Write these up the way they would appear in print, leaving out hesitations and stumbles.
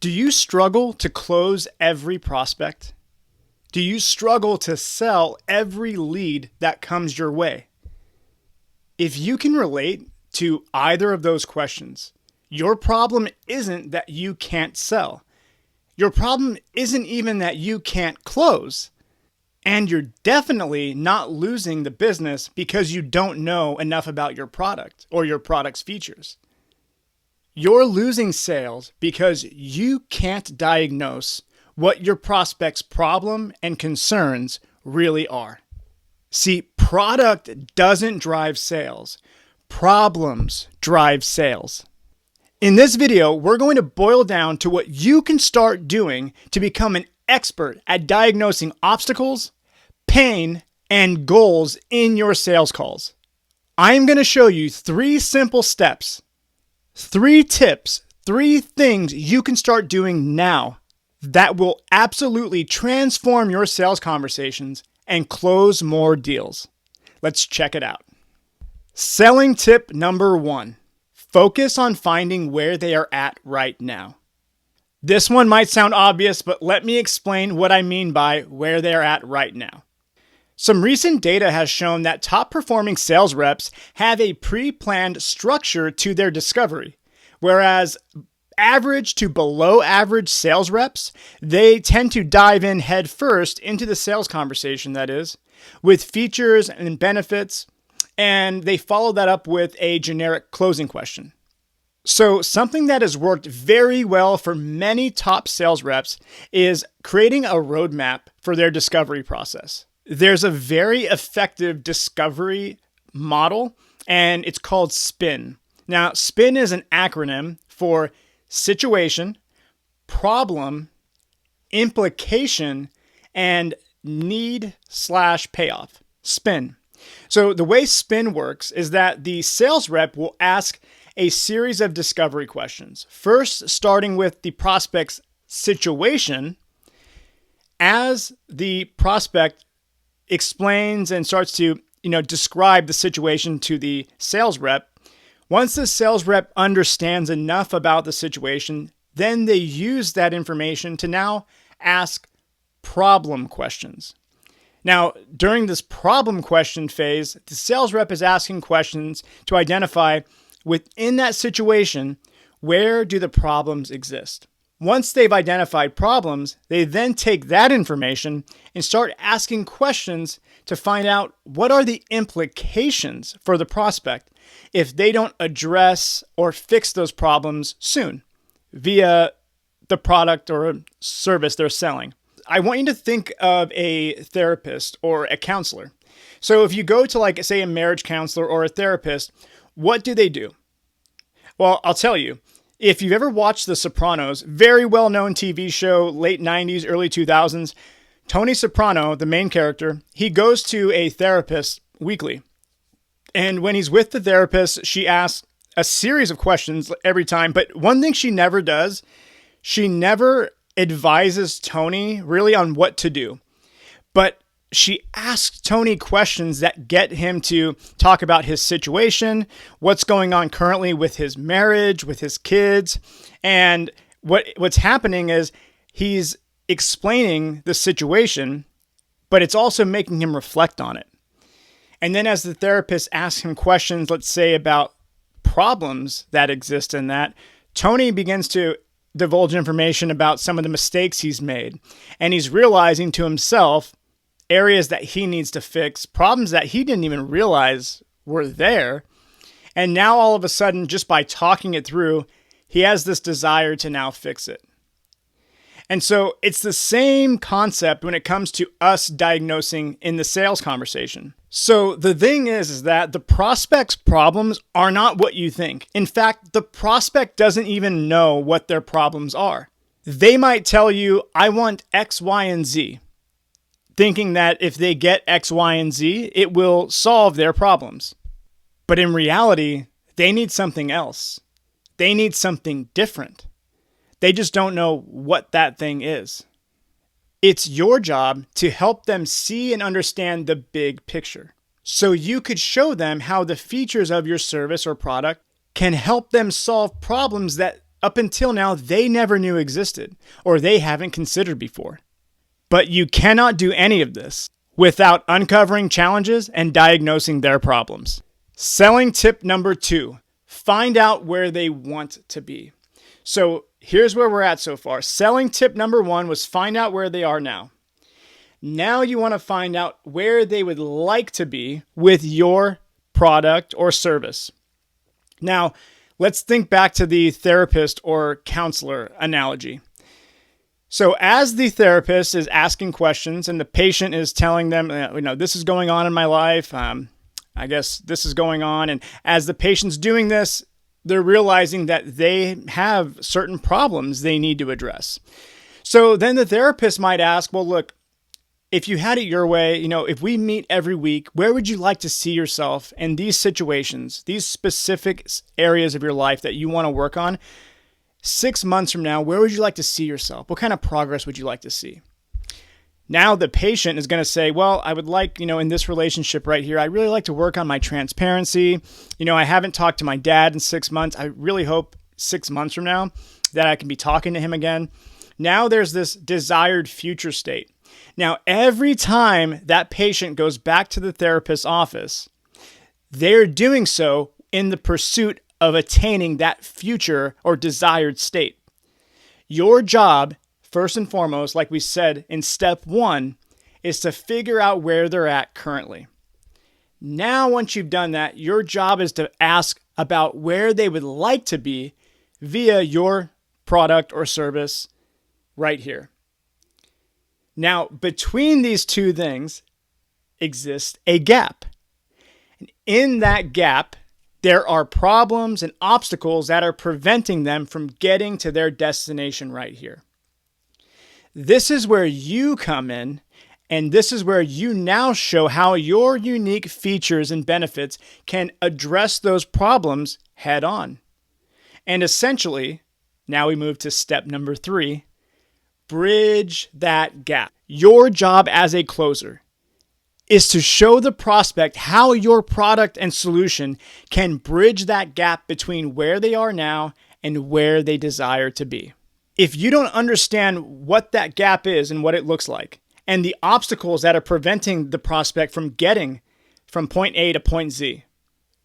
Do you struggle to close every prospect? Do you struggle to sell every lead that comes your way? If you can relate to either of those questions, your problem isn't that you can't sell. Your problem isn't even that you can't close. And you're definitely not losing the business because you don't know enough about your product or your product's features. You're losing sales because you can't diagnose what your prospect's problem and concerns really are. See, product doesn't drive sales. Problems drive sales. In this video, we're going to boil down to what you can start doing to become an expert at diagnosing obstacles, pain, and goals in your sales calls. I'm going to show you 3 simple steps, 3 tips, 3 things you can start doing now that will absolutely transform your sales conversations and close more deals. Let's check it out. Selling tip number 1. Focus on finding where they are at right now. This one might sound obvious, but let me explain what I mean by where they are at right now. Some recent data has shown that top performing sales reps have a pre-planned structure to their discovery, whereas average to below average sales reps, they tend to dive in head first into the sales conversation, that is, with features and benefits, and they follow that up with a generic closing question. So something that has worked very well for many top sales reps is creating a roadmap for their discovery process. There's a very effective discovery model, and it's called SPIN. Now, SPIN is an acronym for situation, problem, implication, and need/payoff. SPIN. So the way SPIN works is that the sales rep will ask a series of discovery questions. First, starting with the prospect's situation. As the prospect explains and starts to, describe the situation to the sales rep, once the sales rep understands enough about the situation, then they use that information to now ask problem questions. Now, during this problem question phase, the sales rep is asking questions to identify within that situation, where do the problems exist? Once they've identified problems, they then take that information and start asking questions to find out what are the implications for the prospect if they don't address or fix those problems soon via the product or service they're selling. I want you to think of a therapist or a counselor. So if you go to say a marriage counselor or a therapist, what do? Well, I'll tell you. If you've ever watched The Sopranos, very well-known TV show, late 90s, early 2000s, Tony Soprano, the main character, he goes to a therapist weekly. And when he's with the therapist, she asks a series of questions every time. But one thing she never does, she never advises Tony really on what to do. But she asks Tony questions that get him to talk about his situation, what's going on currently with his marriage, with his kids. And what's happening is he's explaining the situation, but it's also making him reflect on it. And then as the therapist asks him questions, let's say about problems that exist in that, Tony begins to divulge information about some of the mistakes he's made. And he's realizing to himself areas that he needs to fix, problems that he didn't even realize were there. And now all of a sudden, just by talking it through, he has this desire to now fix it. And so it's the same concept when it comes to us diagnosing in the sales conversation. So the thing is that the prospect's problems are not what you think. In fact, the prospect doesn't even know what their problems are. They might tell you, I want X, Y, and Z, thinking that if they get X, Y, and Z, it will solve their problems. But in reality, they need something else. They need something different. They just don't know what that thing is. It's your job to help them see and understand the big picture. So you could show them how the features of your service or product can help them solve problems that up until now they never knew existed or they haven't considered before. But you cannot do any of this without uncovering challenges and diagnosing their problems. Selling tip number 2, find out where they want to be. So here's where we're at so far. Selling tip number 1 was find out where they are now. Now you want to find out where they would like to be with your product or service. Now, let's think back to the therapist or counselor analogy. So as the therapist is asking questions and the patient is telling them, this is going on in my life, I guess this is going on. And as the patient's doing this, they're realizing that they have certain problems they need to address. So then the therapist might ask, well, look, if you had it your way, if we meet every week, where would you like to see yourself in these situations, these specific areas of your life that you want to work on? 6 months from now, where would you like to see yourself? What kind of progress would you like to see? Now the patient is going to say, well, I would like, in this relationship right here, I really like to work on my transparency. I haven't talked to my dad in 6 months. I really hope 6 months from now that I can be talking to him again. Now there's this desired future state. Now, every time that patient goes back to the therapist's office, they're doing so in the pursuit of attaining that future or desired state. Your job, first and foremost, like we said in step 1, is to figure out where they're at currently. Now, once you've done that, your job is to ask about where they would like to be via your product or service right here. Now, between these two things exists a gap. And in that gap, there are problems and obstacles that are preventing them from getting to their destination right here. This is where you come in, and this is where you now show how your unique features and benefits can address those problems head on. And essentially, now we move to step number 3, bridge that gap. Your job as a closer is to show the prospect how your product and solution can bridge that gap between where they are now and where they desire to be. If you don't understand what that gap is and what it looks like, and the obstacles that are preventing the prospect from getting from point A to point Z,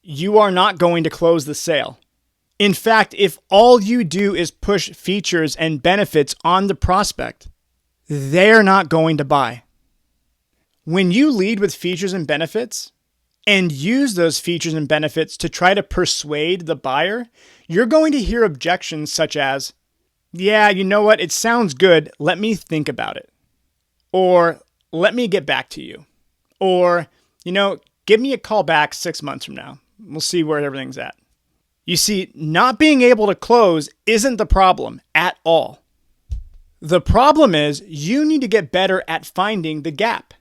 you are not going to close the sale. In fact, if all you do is push features and benefits on the prospect, they're not going to buy. When you lead with features and benefits and use those features and benefits to try to persuade the buyer, you're going to hear objections such as, yeah, you know what, it sounds good, let me think about it. Or, let me get back to you. Or, give me a call back 6 months from now. We'll see where everything's at. You see, not being able to close isn't the problem at all. The problem is you need to get better at finding the gap.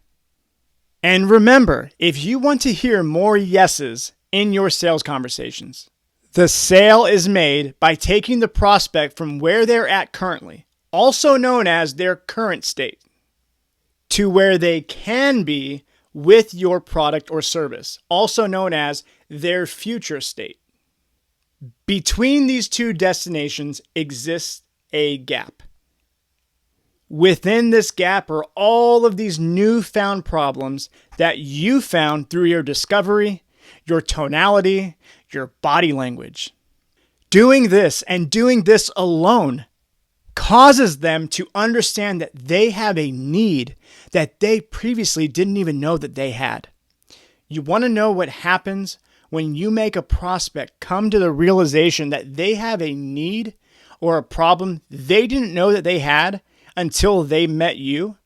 And remember, if you want to hear more yeses in your sales conversations, the sale is made by taking the prospect from where they're at currently, also known as their current state, to where they can be with your product or service, also known as their future state. Between these two destinations exists a gap. Within this gap are all of these newfound problems that you found through your discovery, your tonality, your body language. Doing this and doing this alone causes them to understand that they have a need that they previously didn't even know that they had. You want to know what happens when you make a prospect come to the realization that they have a need or a problem they didn't know that they had until they met you?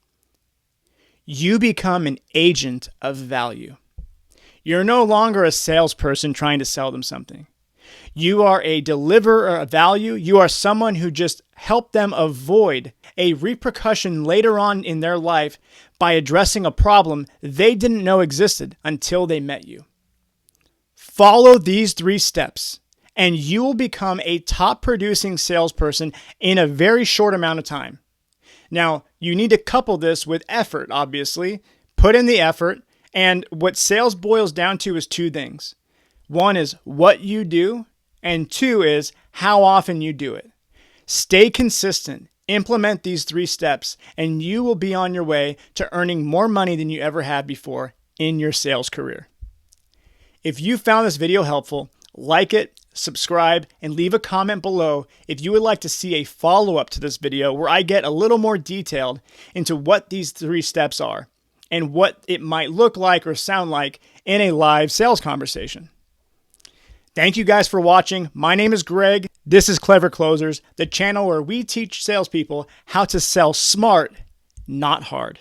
You become an agent of value. You're no longer a salesperson trying to sell them something. You are a deliverer of value. You are someone who just helped them avoid a repercussion later on in their life by addressing a problem they didn't know existed until they met you. Follow these 3 steps, and you will become a top producing salesperson in a very short amount of time. Now, you need to couple this with effort, obviously. Put in the effort, and what sales boils down to is 2 things. 1 is what you do, and 2 is how often you do it. Stay consistent, implement these 3 steps, and you will be on your way to earning more money than you ever have before in your sales career. If you found this video helpful, like it, subscribe, and leave a comment below if you would like to see a follow-up to this video where I get a little more detailed into what these 3 steps are and what it might look like or sound like in a live sales conversation. Thank you guys for watching. My name is Greg. This is Cleverclosers, the channel where we teach salespeople how to sell smart, not hard.